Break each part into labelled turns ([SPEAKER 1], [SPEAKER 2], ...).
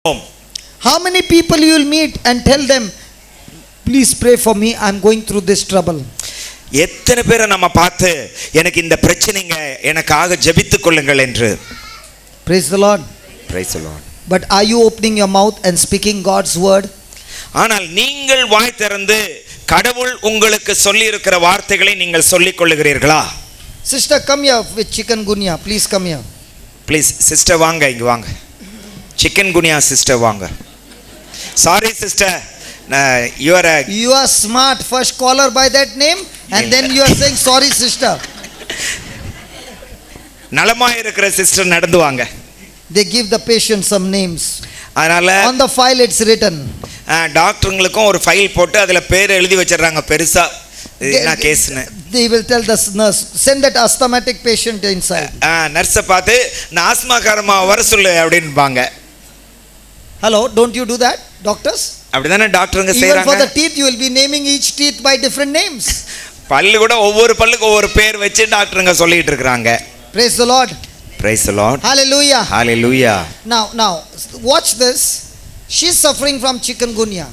[SPEAKER 1] How many people you will meet and tell them, please pray for me, I am going through this trouble.
[SPEAKER 2] எத்தனை பேரை நம்ம பார்த்து எனக்கு இந்த பிரச்சனைங்க எனக்காக ஜெபித்துக் கொள்ளுங்கள் என்று.
[SPEAKER 1] Praise the Lord.
[SPEAKER 2] Praise the Lord.
[SPEAKER 1] But are you opening your mouth and speaking God's word?
[SPEAKER 2] ஆனால் நீங்கள் வாய் திறந்து கடவுள் உங்களுக்கு சொல்லி இருக்கிற வார்த்தைகளை நீங்கள் சொல்லிக் கொள்ளுகிறீர்களா?
[SPEAKER 1] Sister, come here with chikungunya. Please come here.
[SPEAKER 2] Please, sister வாங்க இங்க வாங்க. chikungunya sister வாங்க. Sorry sister, you are
[SPEAKER 1] smart. First call her by that name and then you are saying sorry sister.
[SPEAKER 2] நலமா இருக்கிற சிஸ்டர் நடந்து வாங்க.
[SPEAKER 1] They give the patient some names.
[SPEAKER 2] அதனால
[SPEAKER 1] on the file it's written.
[SPEAKER 2] டாக்டருங்களுக்கும் ஒரு file போட்டு அதுல பேர் எழுதி வச்சிரறாங்க பெருசா என்ன கேஸ்னு.
[SPEAKER 1] They will tell the nurse, send that asthmatic patient inside.
[SPEAKER 2] Nurse பார்த்து நான் ஆஸ்மாக்காரமா வர சொல்லு அப்படின்பாங்க.
[SPEAKER 1] Hello, don't you do that, doctors?
[SPEAKER 2] அப்படிதானே டாக்டருங்க செய்றாங்க.
[SPEAKER 1] Even for the teeth you will be naming each teeth by different names.
[SPEAKER 2] பல்லு கூட ஒவ்வொரு பல்லுக்கு ஒவ்வொரு பேர் வச்சு டாக்டருங்க சொல்லிட்டு இருக்காங்க.
[SPEAKER 1] Praise the Lord.
[SPEAKER 2] Praise the Lord.
[SPEAKER 1] Hallelujah.
[SPEAKER 2] Hallelujah.
[SPEAKER 1] Now watch this. She is suffering from chikungunya.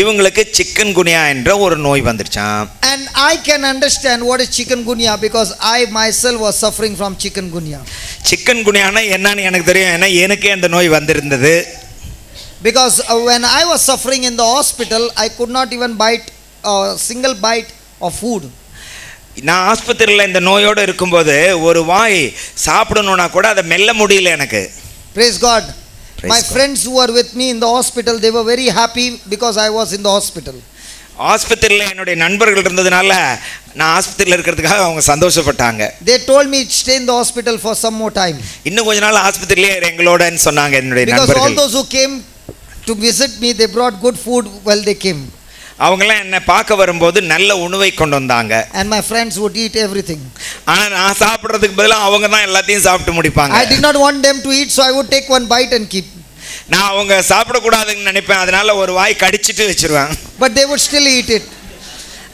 [SPEAKER 2] இவங்களுக்கு chikungunya என்ற ஒரு நோய் வந்துருச்சாம்.
[SPEAKER 1] And I can understand what is chikungunya because I myself was suffering from chikungunya.
[SPEAKER 2] chikungunya என்னன்னு எனக்கு தெரியும். ஏன்னா எனக்கே அந்த நோய் வந்திருந்தது.
[SPEAKER 1] Because when I was suffering in the hospital, I could not even bite a single bite of food.
[SPEAKER 2] நான் ஆஸ்பத்திரியில இந்த நோயோட இருக்கும்போது ஒரு வாய் சாப்பிடணும்னா கூட அதை மெல்ல முடியல எனக்கு.
[SPEAKER 1] Praise God. My friends who were with me in the hospital, they were very happy because I was in the hospital.
[SPEAKER 2] ஆஸ்பத்திரியில என்னோட நண்பர்கள் இருந்ததனால நான் ஆஸ்பத்திரியில இருக்கிறதுக்காக அவங்க சந்தோஷப்பட்டாங்க.
[SPEAKER 1] They told me stay in the hospital for some more time.
[SPEAKER 2] இன்னும் கொஞ்ச நாள் ஆஸ்பத்திரியிலே எங்களோடன்னு சொன்னாங்க என்னோட நண்பர்கள்.
[SPEAKER 1] Because all those who came to visit me, they brought good food while they came.
[SPEAKER 2] அவங்களாம் என்ன பார்க்க வரும்போது நல்ல உணவை கொண்டு வந்தாங்க.
[SPEAKER 1] And my friends would eat everything.
[SPEAKER 2] ஆனா நான் சாப்பிடுறதுக்கு பதிலா அவங்க தான் எல்லாத்தையும் சாப்பிட்டு முடிப்பாங்க.
[SPEAKER 1] I did not want them to eat, so I would take one bite and keep.
[SPEAKER 2] நான் அவங்க சாப்பிட கூடாதுன்னு நினைப்பேன். அதனால ஒரு வாய் கடிச்சிட்டு வச்சிருவேன்.
[SPEAKER 1] But they would still eat it.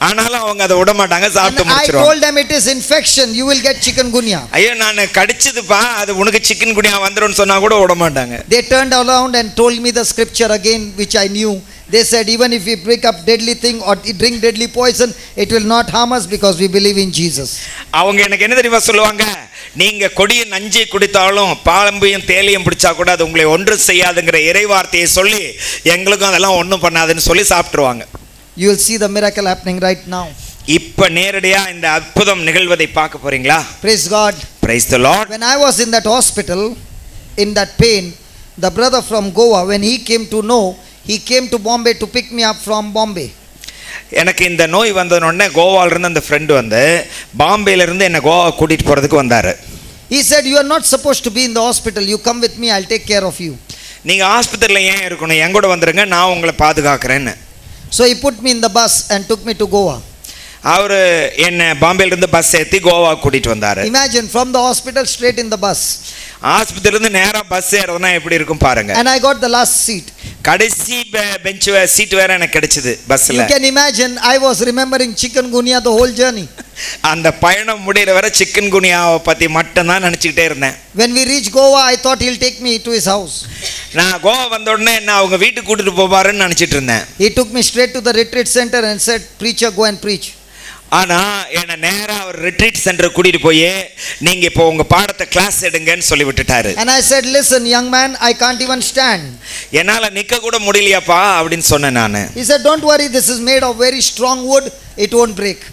[SPEAKER 2] ஆனாலும் அவங்க அதை விட மாட்டாங்க, சாப்பிட்டு முடிச்சிருவாங்க.
[SPEAKER 1] I told them it is infection, you will get chikungunya.
[SPEAKER 2] ஐயோ நான் கடிச்சதுப்பா அது உனக்கு chikungunya வந்துரும்னு சொன்னா கூட விட மாட்டாங்க.
[SPEAKER 1] They turned around and told me the scripture again which I knew. They said even if we break up deadly thing or drink deadly poison, it will not harm us because we believe in Jesus.
[SPEAKER 2] அவங்க எனக்கு என்ன தெரியுமா சொல்லுவாங்க, நீங்க கொடிய நஞ்சை குடித்தாலும் பாம்பையும் தேலையும் பிடிச்சா கூட அது உங்களை ஒன்று செய்யாதுங்கிற இறைவார்த்தையை சொல்லி எங்களுக்கும் அதெல்லாம் ஒன்றும் பண்ணாதுன்னு சொல்லி சாப்பிட்டுருவாங்க.
[SPEAKER 1] You will see the miracle happening right now.
[SPEAKER 2] இப்ப நேரடியா இந்த அற்புதம் நிகழ்வதை பார்க்க போறீங்களா?
[SPEAKER 1] Praise God.
[SPEAKER 2] Praise the Lord.
[SPEAKER 1] When I was in that hospital in that pain, the brother from Goa, when he came to know, he came to Bombay to pick me up from Bombay.
[SPEAKER 2] எனக்கு இந்த நோய் வந்தனோடனே கோவால இருந்து அந்த friend வந்து பாம்பேல இருந்து என்ன கோவா கூட்டிட்டு போறதுக்கு வந்தாரு.
[SPEAKER 1] He said you are not supposed to be in the hospital, you come with me, I'll take care of you.
[SPEAKER 2] நீங்க ஹாஸ்பிடல்ல ஏன் இருக்கணும், என் கூட வந்துருங்க, நான் உங்களை பாதுகாக்கிறேன்னு.
[SPEAKER 1] So he put me in the bus and took me to Goa.
[SPEAKER 2] அவரு என்ன பாம்பேல இருந்து பஸ் ஏத்தி கோவா கூட்டிட்டு வந்தாரு.
[SPEAKER 1] Imagine from the hospital straight in the bus.
[SPEAKER 2] ஹாஸ்பிடல்ல இருந்து நேரா பஸ் ஏறதுனா எப்படி இருக்கும் பாருங்க.
[SPEAKER 1] And I got the last seat.
[SPEAKER 2] கடைசி பெஞ்ச் சீட் வேற எனக்கு கிடைச்சது பஸ்ல.
[SPEAKER 1] You can imagine I was remembering chikungunya the whole journey.
[SPEAKER 2] அந்த பயணம் முடியற வரை chikungunyaவை பத்தி மட்டும் தான் நினைச்சிட்டே இருந்தேன்.
[SPEAKER 1] When we reached Goa, I thought he'll take me to his house.
[SPEAKER 2] நான் கோவா வந்த உடனே என்ன அவங்க வீட்டுக்கு கூட்டிட்டு போவாருன்னு நினைச்சிட்டு இருந்தேன்.
[SPEAKER 1] He took me straight to the retreat center and said, preacher, go and preach.
[SPEAKER 2] ஆனா என்ன நேரா ஒரு ரிட்ரீட் சென்டர் கூட்டிட்டு போய் நீங்க இப்போ உங்க பாடத்தை கிளாஸ் எடுங்கன்னு சொல்லி விட்டுட்டாரு.
[SPEAKER 1] And I said, listen young man, I can't even stand.
[SPEAKER 2] என்னால நிக்க கூட முடியலையாப்பா அப்படினு சொன்னேன் நானு.
[SPEAKER 1] He said, don't worry, this is made of very strong wood, it won't break.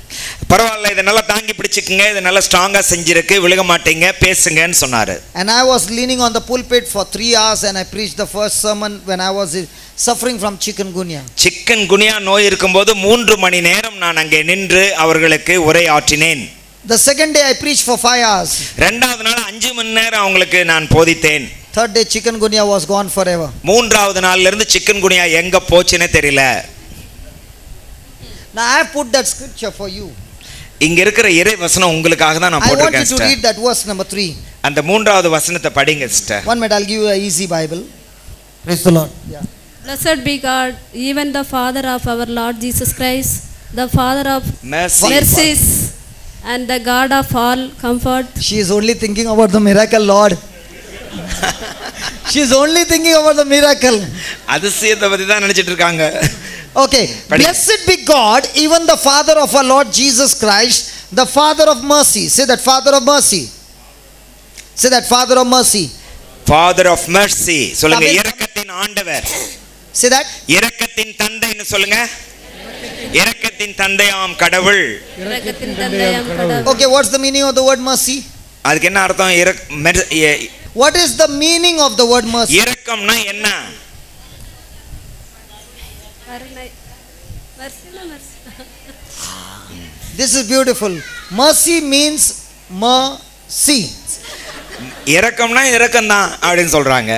[SPEAKER 2] பரவாயில்லை, இத நல்லா தாங்கி பிடிச்சுக்கங்க, இது நல்லா ஸ்ட்ராங்கா செஞ்சிருக்கு, விழுக மாட்டீங்க, பேசுங்கன்னு சொன்னாரு.
[SPEAKER 1] And I was leaning on the pulpit for 3 hours and I preached the first sermon when I was suffering from chikungunya.
[SPEAKER 2] chikungunya நோய் இருக்கும்போது 3 மணி நேரம் நான் அங்கே நின்று அவர்களுக்கு உரையாற்றினேன்.
[SPEAKER 1] The second day I preached for 5 hours.
[SPEAKER 2] இரண்டாவது நாள் 5 மணி நேரம் அவங்களுக்கு நான் போதித்தேன்.
[SPEAKER 1] Third day chikungunya was gone forever.
[SPEAKER 2] மூன்றாவது நாள்ல இருந்து chikungunya எங்க போச்சுனே தெரியல.
[SPEAKER 1] Now I have put that scripture for you.
[SPEAKER 2] இங்க இருக்கிற இறை வசனம் உங்களுக்காக தான் நான் போட்டுருக்கேன்.
[SPEAKER 1] I want you to read that verse number 3.
[SPEAKER 2] அந்த மூன்றாவது வசனத்தை படிங்க sister.
[SPEAKER 1] One minute, I'll give you an easy Bible. Praise the Lord. Yeah.
[SPEAKER 3] Blessed be God, even the Father of our Lord Jesus Christ, the Father of mercies and the God of all comfort.
[SPEAKER 1] She is only thinking about the miracle, Lord. She's only thinking about the miracle.
[SPEAKER 2] அதிசயத்தை பத்தி தான் நினைச்சிட்டு இருக்காங்க.
[SPEAKER 1] Okay. Blessed be God, even the Father of our Lord Jesus Christ, the Father of mercy. Say that, Father of mercy. Say that, Father of mercy.
[SPEAKER 2] Father of mercy. சொல்லுங்க, இரக்கத்தின் ஆண்டவர்.
[SPEAKER 1] Say that.
[SPEAKER 2] இரக்கத்தின் தந்தைன்னு சொல்லுங்க. இரக்கத்தின் தந்தையாம் கடவுள்.
[SPEAKER 3] இரக்கத்தின் தந்தையாம் கடவுள்.
[SPEAKER 1] Okay, what's the meaning of the word mercy?
[SPEAKER 2] அதுக்கு என்ன அர்த்தம்?
[SPEAKER 1] What is the meaning of the word mercy?
[SPEAKER 2] இரக்கம்னா என்ன?
[SPEAKER 1] This is beautiful. Mercy means mercy.
[SPEAKER 2] இரக்கம்னா இரக்கம்தான் அப்படின்னு சொல்றாங்க.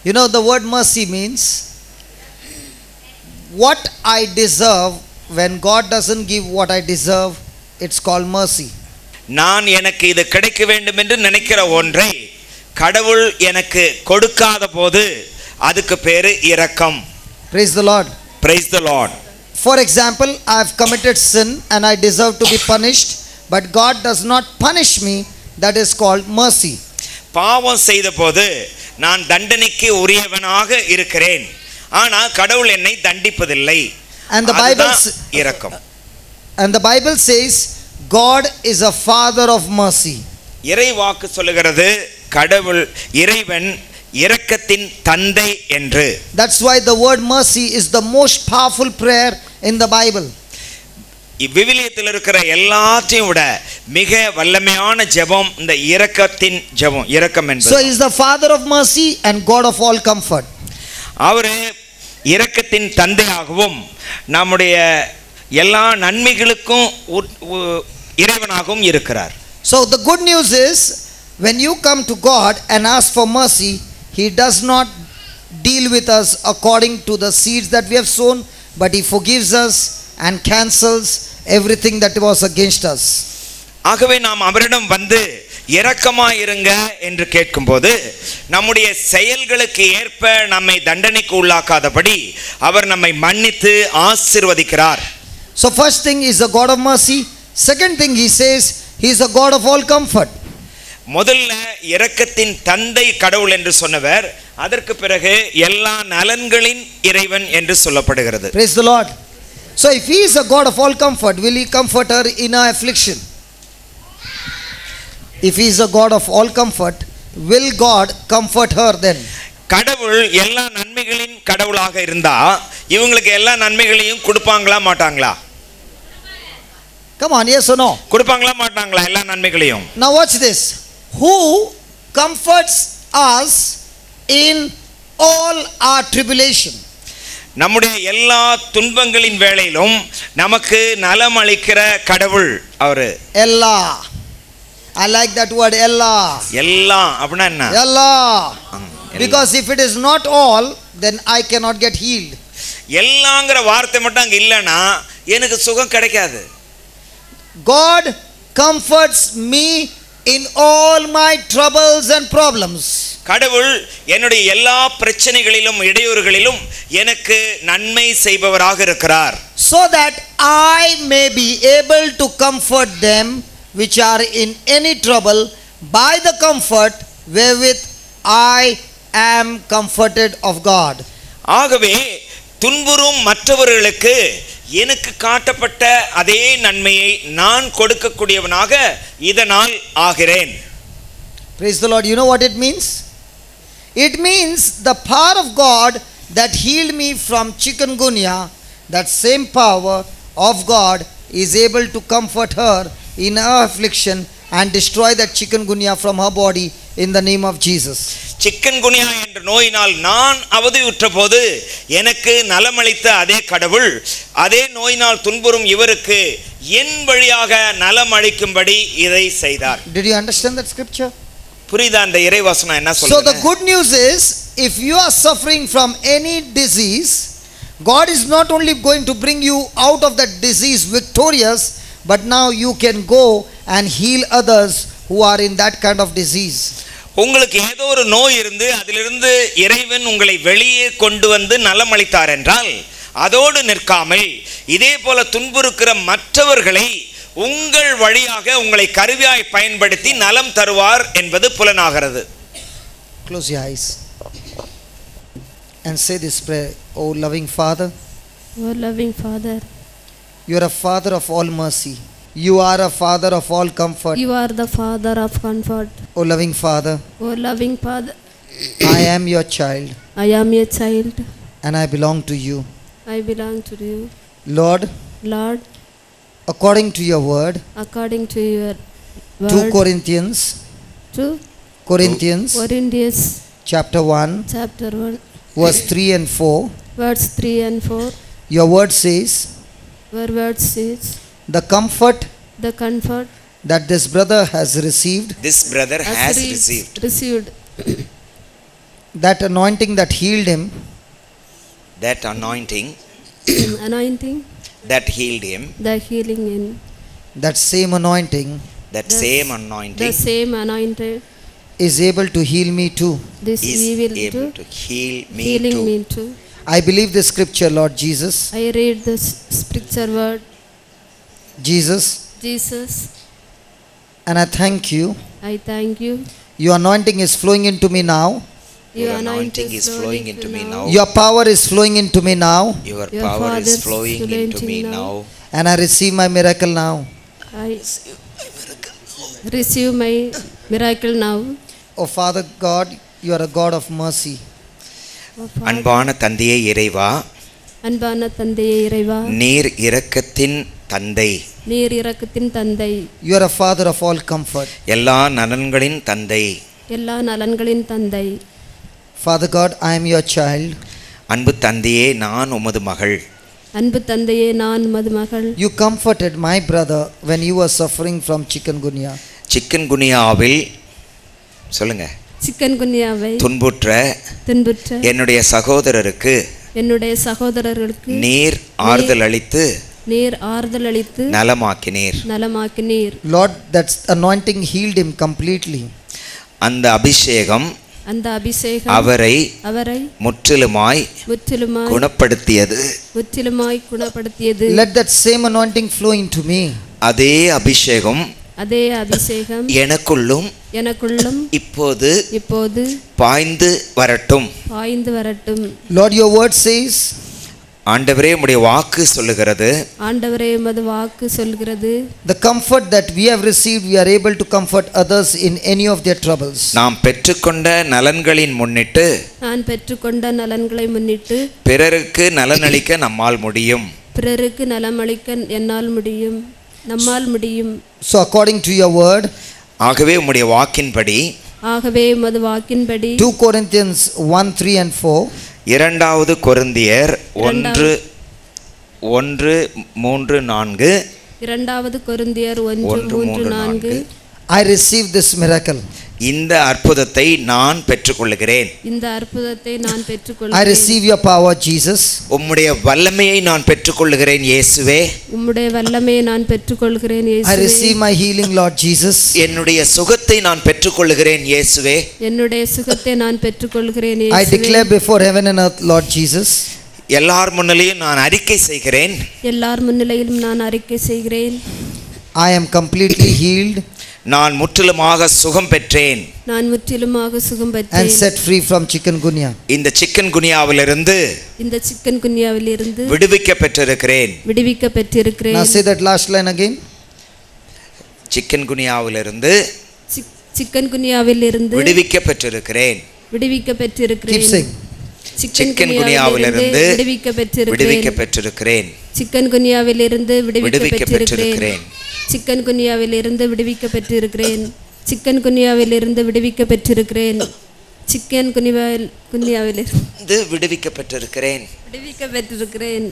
[SPEAKER 1] You know, the word mercy means what I deserve. When God doesn't give what I deserve, it's called mercy.
[SPEAKER 2] நான் எனக்கு இது கிடைக்க வேண்டும் என்று நினைக்கிற ஒன்றை கடவுள் எனக்கு கொடுக்காத போது அதுக்கு பேரு இரக்கம்.
[SPEAKER 1] Praise the Lord.
[SPEAKER 2] Praise the Lord.
[SPEAKER 1] For example, I have committed sin and I deserve to be punished, but God does not punish me. That is called mercy.
[SPEAKER 2] பாவம் செய்த போது நான் தண்டனைக்கு உரியவனாக இருக்கிறேன், ஆனா கடவுள் என்னை தண்டிப்பதில்லை.
[SPEAKER 1] And the Bible
[SPEAKER 2] இரக்கம்.
[SPEAKER 1] And the Bible says God is a father of mercy.
[SPEAKER 2] இறை வாக்கு சொல்லுகிறது கடவுள் இறைவன் இரக்கத்தின் தந்தை என்று.
[SPEAKER 1] That's why the word mercy is the most powerful prayer in the Bible.
[SPEAKER 2] விவிலியத்தில் இருக்கிற எல்லாத்தையும் விட மிக வல்லமையான ஜெபம் இந்த இரக்கத்தின் ஜெபம், இரக்கம் என்பது.
[SPEAKER 1] So he is the father of mercy and God of all comfort.
[SPEAKER 2] அவரே இரக்கத்தின் தந்தையாகவும் நம்முடைய எல்லா நன்மைகளுக்கும் இறைவனாகவும் இருக்கிறார்.
[SPEAKER 1] So the good news is, when you come to God and ask for mercy, he does not deal with us according to the seeds that we have sown, but he forgives us and cancels everything that was against us.
[SPEAKER 2] ஆகவே நாம் அவரிடம் வந்து இரக்கமாயிருங்க என்று கேட்கும்போது நம்முடைய செயல்களுக்கு ஏற்ப நம்மை தண்டனைக்கு உள்ளாக்காதபடி அவர் நம்மை மன்னித்து ஆசீர்வதிக்கிறார்.
[SPEAKER 1] So first thing is a God of mercy. Second thing he says he is a God of all comfort.
[SPEAKER 2] முதல்ல இரக்கத்தின் தந்தை கடவுள் என்று சொன்னவர், அதற்கு பிறகு எல்லா நலன்களின் இறைவன் என்று சொல்லப்படுகிறது.
[SPEAKER 1] Praise the Lord. So if he is a God of all comfort, will he comfort her in her affliction? If he is a God of all comfort, will God comfort her then?
[SPEAKER 2] கடவுள் எல்லா நன்மைகளின் கடவுளாக இருந்தா இவங்களுக்கு எல்லா நன்மைகளையும் கொடுப்பாங்களா மாட்டாங்களா?
[SPEAKER 1] Come on, yes or no?
[SPEAKER 2] கொடுப்பாங்களா மாட்டாங்களா எல்லா நன்மைகளையும்?
[SPEAKER 1] Now watch this. Who comforts us in all our tribulation?
[SPEAKER 2] நம்முடைய எல்லா துன்பங்களின் வேளையிலும் நமக்கு நலம் அளிக்கிற கடவுள் அவரு.
[SPEAKER 1] Allah. I like that word, Allah.
[SPEAKER 2] எல்லாம் அப்படின்னா என்ன?
[SPEAKER 1] Allah. Because if it is not all, then I cannot get healed.
[SPEAKER 2] எல்லாங்கிற வார்த்தை மட்டும் அங்க இல்லைன்னா எனக்கு சுகம் கிடைக்காது.
[SPEAKER 1] God comforts me in all my troubles and problems.
[SPEAKER 2] கடவுள் என்னுடைய எல்லா பிரச்சனைகளிலும் இடையூறுகளிலும் எனக்கு நன்மை செய்பவராக இருக்கிறார்.
[SPEAKER 1] So that I may be able to comfort them which are in any trouble by the comfort wherewith I am comforted of God.
[SPEAKER 2] ஆகவே துன்புறும் மற்றவர்களுக்கு எனக்கு காட்டப்பட்ட அதே நன்மையை நான் கொடுக்கக்கூடியவனாக இதனால் ஆகிறேன்.
[SPEAKER 1] Praise the Lord. You know what it means? It means the power of God that healed me from chikungunya, that same power of God is able to comfort her in her affliction and destroy that chikungunya from her body in the name of Jesus.
[SPEAKER 2] Chikungunya என்ற நோயினால் நான் அவதியுற்ற போது எனக்கு நலமளித்த அதே கடவுள் அதே நோயினால் துன்புறும் இவருக்கு என் வழியாக நலம் அளிக்கும்படி இதை செய்தார்.
[SPEAKER 1] Did you understand that scripture?
[SPEAKER 2] புரியுதா அந்த இறைவசனம் என்ன சொல்லுது?
[SPEAKER 1] So the good news is, if you are suffering from any disease, God is not only going to bring you out of that disease victorious, but now you can go and heal others who are in that kind of disease.
[SPEAKER 2] உங்களுக்கு ஏதோ ஒரு நோய் இருந்து அதிலிருந்து இறைவன் உங்களை வெளியே கொண்டு வந்து நலம் அளித்தார் என்றால் அதோடு நிற்காமல் இதே போல துன்புறுக்கிற மற்றவர்களை உங்கள் வழியாக உங்களை கருவியாய் பயன்படுத்தி நலம் தருவார் என்பது புலனாகிறது.
[SPEAKER 1] Close your eyes and say this prayer. Oh loving Father,
[SPEAKER 3] Oh loving Father,
[SPEAKER 1] you are a Father of all mercy. You are a Father of all comfort.
[SPEAKER 3] you are the Father of comfort.
[SPEAKER 1] Oh loving Father,
[SPEAKER 3] Oh loving Father,
[SPEAKER 1] I am your child
[SPEAKER 3] I am your child.
[SPEAKER 1] and I belong to you.
[SPEAKER 3] I belong to you.
[SPEAKER 1] Lord,
[SPEAKER 3] Lord,
[SPEAKER 1] according to your word,
[SPEAKER 3] according to your
[SPEAKER 1] 2
[SPEAKER 3] word,
[SPEAKER 1] Corinthians
[SPEAKER 3] Corinthians
[SPEAKER 1] chapter 1
[SPEAKER 3] chapter 1,
[SPEAKER 1] verse 3 and 4,
[SPEAKER 3] verse 3 and 4,
[SPEAKER 1] your word says,
[SPEAKER 3] where word says,
[SPEAKER 1] the comfort
[SPEAKER 3] the comfort
[SPEAKER 1] that this brother has received,
[SPEAKER 2] This brother has
[SPEAKER 3] received
[SPEAKER 1] that anointing that healed him,
[SPEAKER 2] that anointing
[SPEAKER 3] anointing,
[SPEAKER 2] that healed him,
[SPEAKER 3] the healing in
[SPEAKER 1] that same anointing
[SPEAKER 2] that
[SPEAKER 3] The-
[SPEAKER 2] same
[SPEAKER 3] the
[SPEAKER 2] anointing
[SPEAKER 3] same anointed,
[SPEAKER 1] is able to heal me too.
[SPEAKER 3] this
[SPEAKER 2] is
[SPEAKER 3] evil
[SPEAKER 2] able
[SPEAKER 3] to
[SPEAKER 2] to heal me
[SPEAKER 3] healing
[SPEAKER 2] too.
[SPEAKER 3] me too.
[SPEAKER 1] I believe this scripture, Lord Jesus.
[SPEAKER 3] I read this scripture word,
[SPEAKER 1] Jesus,
[SPEAKER 3] Jesus,
[SPEAKER 1] and I thank you.
[SPEAKER 3] I thank you.
[SPEAKER 1] Your anointing is flowing into me now.
[SPEAKER 2] Your anointing is flowing into me now.
[SPEAKER 1] Your power is flowing into me now.
[SPEAKER 2] Your
[SPEAKER 3] Your
[SPEAKER 2] power
[SPEAKER 3] Father
[SPEAKER 2] is
[SPEAKER 3] is
[SPEAKER 2] flowing
[SPEAKER 3] flowing
[SPEAKER 2] into
[SPEAKER 3] to
[SPEAKER 2] me
[SPEAKER 3] me
[SPEAKER 2] now.
[SPEAKER 1] And I receive my miracle now.
[SPEAKER 3] I receive my miracle now.
[SPEAKER 1] Oh Father God, you are a God of mercy.
[SPEAKER 3] Oh, Father,
[SPEAKER 2] அன்பான தந்தையே இறைவா,
[SPEAKER 3] அன்பான தந்தையே இறைவா,
[SPEAKER 2] நீர் இரக்கத்தின் தந்தை,
[SPEAKER 3] நீர் இரக்கத்தின் தந்தை,
[SPEAKER 1] You are a Father of all comfort.
[SPEAKER 2] எல்லா நலன்களின் தந்தை.
[SPEAKER 3] எல்லா நலன்களின் தந்தை.
[SPEAKER 1] Father God, I am your child.
[SPEAKER 2] அன்பு தந்தையே, நான் உமது மகள்.
[SPEAKER 3] அன்பு தந்தையே, நான் உமது மகள்.
[SPEAKER 1] You comforted my brother when he was suffering from chikungunya.
[SPEAKER 2] சிக்கன்குனியாவில் சொல்லுங்க,
[SPEAKER 3] சிக்கன்குன்யாவை
[SPEAKER 2] துன்புற்ற
[SPEAKER 3] துன்புற்ற
[SPEAKER 2] என்னுடைய சகோதரருக்கு
[SPEAKER 3] என்னுடைய சகோதரர்களுக்கு
[SPEAKER 2] நீர் ஆறுதல் அளித்து
[SPEAKER 3] நீர் ஆறுதல் அளித்து
[SPEAKER 2] நலமாக்கினீர்.
[SPEAKER 3] நலமாக்கினீர்.
[SPEAKER 1] Lord, that anointing healed him completely.
[SPEAKER 2] அந்த அபிஷேகம்
[SPEAKER 3] அந்த அபிஷேகம்
[SPEAKER 2] அவரை
[SPEAKER 3] அவரை
[SPEAKER 2] முற்றிலுமாய் குணப்படுத்தியது.
[SPEAKER 3] முற்றிலுமாய் குணப்படுத்தியது.
[SPEAKER 1] Let that same anointing flow into me.
[SPEAKER 2] அதே அபிஷேகம்
[SPEAKER 3] அதே அபிஷேகம்
[SPEAKER 2] எனக்குள்ளும் இப்போது பாய்ந்து வரட்டும்.
[SPEAKER 3] பாய்ந்து வரட்டும்.
[SPEAKER 1] Lord, your word says,
[SPEAKER 2] ஆண்டவரே, உம்முடைய வாக்கு சொல்லுகிறது,
[SPEAKER 3] ஆண்டவரே, உமது வாக்கு சொல்கிறது,
[SPEAKER 1] the comfort that we have received, we are able to comfort others in any of their troubles.
[SPEAKER 2] நாம் பெற்றுக்கொண்ட நலன்களின் முன்னிட்டு
[SPEAKER 3] நான் பெற்றுக்கொண்ட நலன்களை முன்னிட்டு
[SPEAKER 2] பிறருக்கு நலனளிக்க நம்மால் முடியும்.
[SPEAKER 3] பிறருக்கு நலமளிக்க என்னால் முடியும், நம்மால் முடியும்.
[SPEAKER 1] So according to your word,
[SPEAKER 2] ஆகவே உம்முடைய வாக்கின்படி,
[SPEAKER 3] ஆகவே உமது வாக்கின்படி
[SPEAKER 1] 2 Corinthians 1, 3 and 4,
[SPEAKER 2] 2 கொரிந்தியர் 1:3-4,
[SPEAKER 3] 2 கொரிந்தியர் 1:3-4,
[SPEAKER 1] I received this miracle.
[SPEAKER 2] இந்த அற்புதத்தை நான் பெற்றுக்கொள்கிறேன்.
[SPEAKER 3] இந்த அற்புதத்தை நான்
[SPEAKER 1] I
[SPEAKER 3] பெற்றுக்கொள்கிறேன்.
[SPEAKER 1] receive your power, Jesus.
[SPEAKER 2] உம்முடைய வல்லமையை நான் பெற்றுக்கொள்கிறேன் இயேசுவே.
[SPEAKER 3] உம்முடைய வல்லமையை நான் பெற்றுக்கொள்கிறேன்
[SPEAKER 1] I
[SPEAKER 3] இயேசுவே.
[SPEAKER 1] receive my healing, Lord Jesus.
[SPEAKER 2] என்னுடைய சுகத்தை நான் பெற்றுக்கொள்கிறேன் இயேசுவே.
[SPEAKER 3] என்னுடைய சுகத்தை நான் பெற்றுக்கொள்கிறேன்
[SPEAKER 1] I
[SPEAKER 3] இயேசுவே.
[SPEAKER 1] declare before heaven and earth, Lord Jesus,
[SPEAKER 2] எல்லார் முன்னிலையும் நான் அறிக்கை செய்கிறேன்,
[SPEAKER 3] எல்லார் முன்னிலையிலும் நான் அறிக்கை செய்கிறேன்,
[SPEAKER 1] I am completely healed
[SPEAKER 2] நான் முற்றிலுமாக சுகம் பெற்றேன்.
[SPEAKER 3] நான் முற்றிலுமாக சுகம்
[SPEAKER 1] and
[SPEAKER 3] பெற்றேன்.
[SPEAKER 1] set free from chikungunya.
[SPEAKER 2] இந்த சிக்கன்குனியாவிலிருந்து
[SPEAKER 3] இந்த சிக்கன்குன்யாவிலிருந்து
[SPEAKER 2] விடுவிக்க பெற்றிருக்கிறேன்.
[SPEAKER 3] விடுவிக்க பெற்றிருக்கிறேன்.
[SPEAKER 1] Now say that last line again.
[SPEAKER 2] சிக்கன்குனியாவிலிருந்து
[SPEAKER 3] சிக்கன்குன்யாவிலிருந்து
[SPEAKER 2] விடுவிக்க பெற்றிருக்கிறேன்.
[SPEAKER 3] விடுவிக்க
[SPEAKER 1] Keep
[SPEAKER 3] பெற்றிருக்கிறேன்.
[SPEAKER 1] saying.
[SPEAKER 2] சிக்கன்குனியாவிலிருந்து
[SPEAKER 3] விடுவிக்க
[SPEAKER 2] விடுவிக்க
[SPEAKER 3] பெற்றிருக்கிறேன்.
[SPEAKER 2] பெற்றிருக்கிறேன்.
[SPEAKER 3] சிக்கன்குன்யாவிலிருந்து விடுவிக்க
[SPEAKER 2] விடுவிக்க
[SPEAKER 3] பெற்றிருக்கிறேன்.
[SPEAKER 2] பெற்றிருக்கிறேன்.
[SPEAKER 3] சிக்கன்குன்யாவிலிருந்து விடுவிக்க பெற்றிருக்கிறேன். சிக்கன்குன்யாவிலிருந்து விடுவிக்க பெற்றிருக்கிறேன். சிக்கன்குன்யாவிலிருந்து
[SPEAKER 2] விடுவிக்க பெற்றிருக்கிறேன்.
[SPEAKER 3] விடுவிக்க பெற்றிருக்கிறேன்.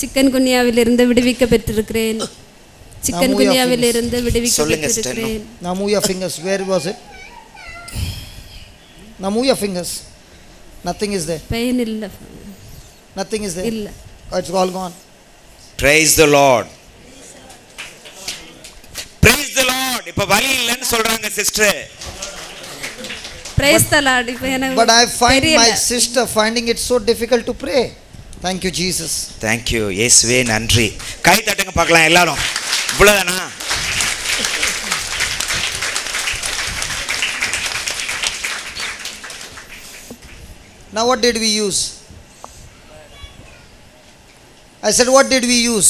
[SPEAKER 3] சிக்கன்குன்யாவிலிருந்து விடுவிக்க பெற்றிருக்கிறேன். சிக்கன்குன்யாவிலிருந்து விடுவிக்க
[SPEAKER 2] சொல்லுங்க,
[SPEAKER 3] பெற்றிருக்கிறேன்.
[SPEAKER 1] Now move your fingers. Where was it? Now move your fingers. Nothing is there.
[SPEAKER 3] Pain இல்ல,
[SPEAKER 1] Nothing is there.
[SPEAKER 3] இல்ல.
[SPEAKER 1] Oh, it's all gone.
[SPEAKER 2] Praise the Lord. Praise the Lord. இப்ப வலி இல்லன்னு சொல்றாங்க சிஸ்டர்.
[SPEAKER 3] Praise the Lord. இப்ப எனக்கு
[SPEAKER 1] But I find
[SPEAKER 3] தெரியல.
[SPEAKER 1] my sister finding it so difficult to pray. Thank you, Jesus.
[SPEAKER 2] Thank you. இயேசுவே நன்றி. கை தட்டுங்க பார்க்கலாம் எல்லாரும். இவ்வளவுதானா?
[SPEAKER 1] Now what did we use? I said, what did we use?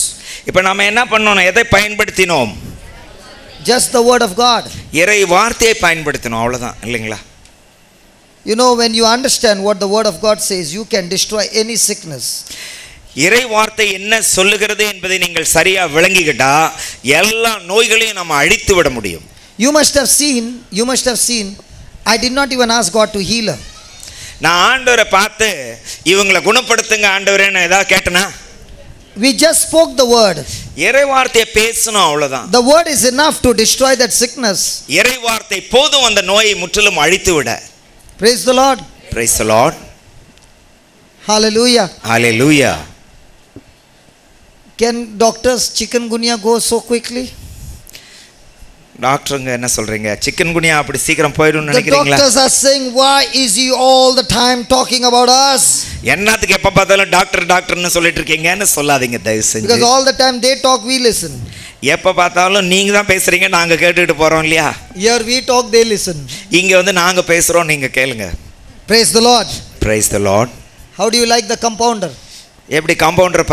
[SPEAKER 2] இப்போ நாம என்ன பண்ணோம்? எதை பயன்படுத்தினோம்?
[SPEAKER 1] Just the word of God.
[SPEAKER 2] இறை வார்த்தையை பயன்படுத்தினோம், அவ்வளவுதான் இல்லைங்களா?
[SPEAKER 1] You know, when you understand what the word of God says, you can destroy any sickness.
[SPEAKER 2] இறை வார்த்தை என்ன சொல்லுகிறது என்பதை நீங்கள் சரியா விளங்கிக்கிட்டா எல்லா நோய்களையும் நம்ம அழித்து விட முடியும்.
[SPEAKER 1] You must have seen, I did not even ask God to heal her.
[SPEAKER 2] நான் ஆண்டவரை பார்த்து இவங்களை குணப்படுத்துங்க ஆண்டவரேன்னு ஏதாவது கேட்டனா?
[SPEAKER 1] We just spoke the word.
[SPEAKER 2] இறை வார்த்தையை பேசணும், அவ்வளவுதான்.
[SPEAKER 1] The word is enough to destroy that sickness.
[SPEAKER 2] இறை வார்த்தை போதும் அந்த நோயை முற்றிலும் அழித்து விட.
[SPEAKER 1] Praise the Lord.
[SPEAKER 2] Praise the Lord.
[SPEAKER 1] Hallelujah.
[SPEAKER 2] Hallelujah.
[SPEAKER 1] Can doctors chikungunya go so quickly?
[SPEAKER 2] டாக்டருங்க என்ன சொல்றீங்க? சிக்கன் குனியா அப்படி சீக்கிரம் போய்டும்னு
[SPEAKER 1] The
[SPEAKER 2] நினைக்கிறீங்களா?
[SPEAKER 1] doctors are saying, why is he all the time talking about us?
[SPEAKER 2] என்னத்துக்கு எப்ப பார்த்தாலும் டாக்டர் டாக்டர்னு சொல்லிட்டு இருக்கீங்கன்னு சொல்லாதீங்க தயவு செஞ்சு.
[SPEAKER 1] Because all the time they talk, we listen.
[SPEAKER 2] எப்ப பார்த்தாலும் நீங்க தான் பேசுறீங்க, நாங்க கேட்டுட்டு போறோம் இல்லையா?
[SPEAKER 1] Here we talk, they listen.
[SPEAKER 2] இங்க வந்து நாங்க பேசுறோம், நீங்க கேளுங்க.
[SPEAKER 1] Praise the Lord.
[SPEAKER 2] Praise the Lord.
[SPEAKER 1] How do you like the compounder?
[SPEAKER 2] எப்படி கம்பவுண்டர்